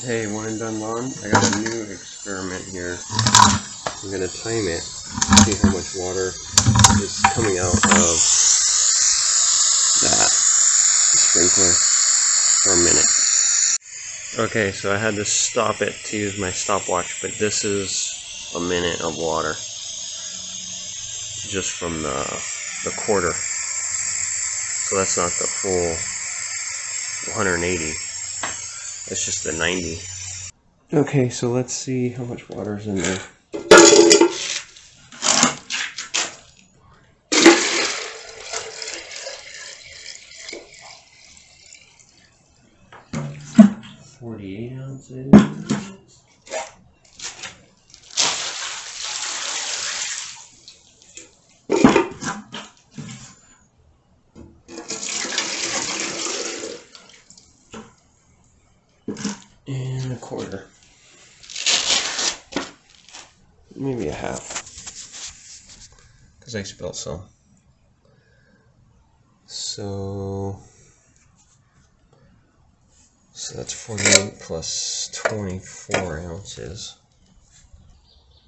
Hey, one and done lawn. I got a new experiment here. I'm gonna time it, see how much water is coming out of that sprinkler for a minute. Okay, so I had to stop it to use my stopwatch, but this is a minute of water just from the quarter. So that's not the full 180. That's just the 90. Okay, so let's see how much water is in there. $48 ounces. And a quarter. Maybe a half. Because I spilled some. So that's 48 plus 24 ounces.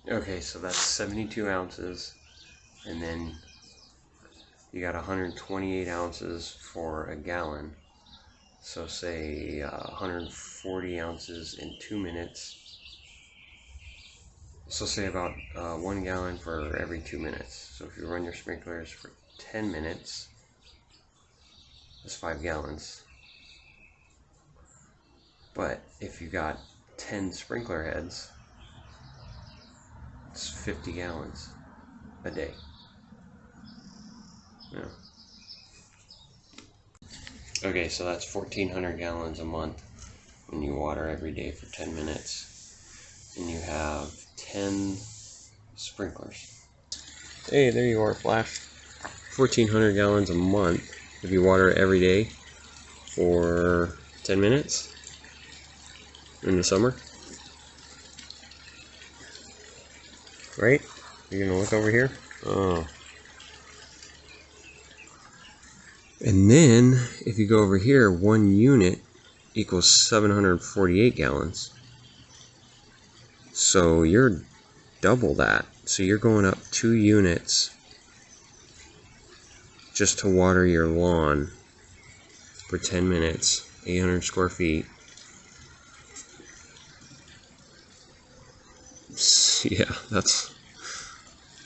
Okay, so that's 72 ounces. And then you got 128 ounces for a gallon. So say 140 ounces in 2 minutes. So say about 1 gallon for every 2 minutes. So if you run your sprinklers for 10 minutes, that's 5 gallons. But if you got 10 sprinkler heads, it's 50 gallons a day. Yeah. Okay, so that's 1,400 gallons a month when you water every day for 10 minutes. And you have 10 sprinklers. Hey, there you are, Flash. 1,400 gallons a month if you water it every day for 10 minutes in the summer. Right? You're gonna look over here? Oh. And then, if you go over here, 1 unit equals 748 gallons. So you're double that. So you're going up 2 units just to water your lawn for 10 minutes, 800 square feet. Yeah, that's...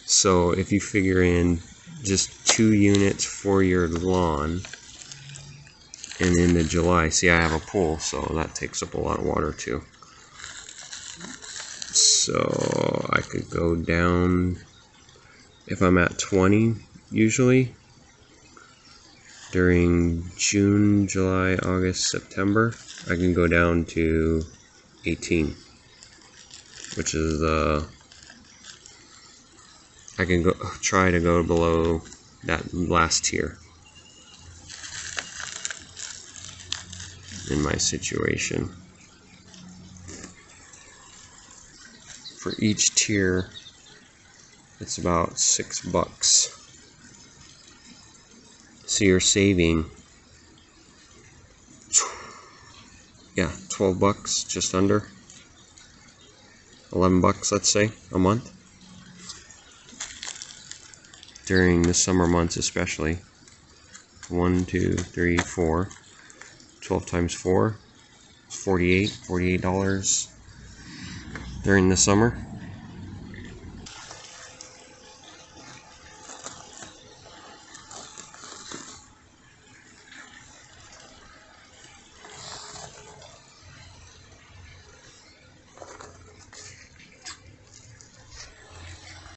So if you figure in just 2 units for your lawn, and in the July, see I have a pool, so that takes up a lot of water too. So I could go down, if I'm at 20 usually, during June, July, August, September, I can go down to 18, which is I can try to go below that last tier in my situation. For each tier, it's about $6. So you're saving, yeah, $12, just under $11, let's say, a month. During the summer months especially. 1, 2, 3, 4. 12 times 4 is $48 during the summer.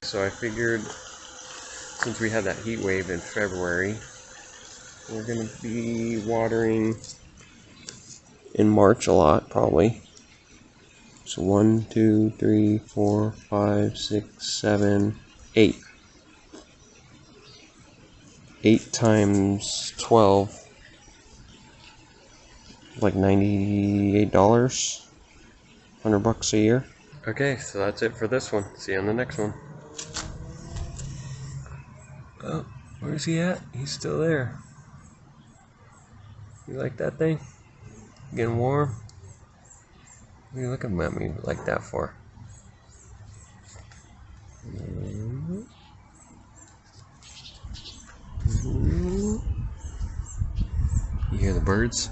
So I figured, since we had that heat wave in February, we're going to be watering in March a lot, probably. So 1, 2, 3, 4, 5, 6, 7, 8. 8 times 12, like $98, $100 a year. Okay, so that's it for this one. See you on the next one. Oh, where's he at? He's still there. You like that thing? Getting warm? What are you looking at me like that for? You hear the birds?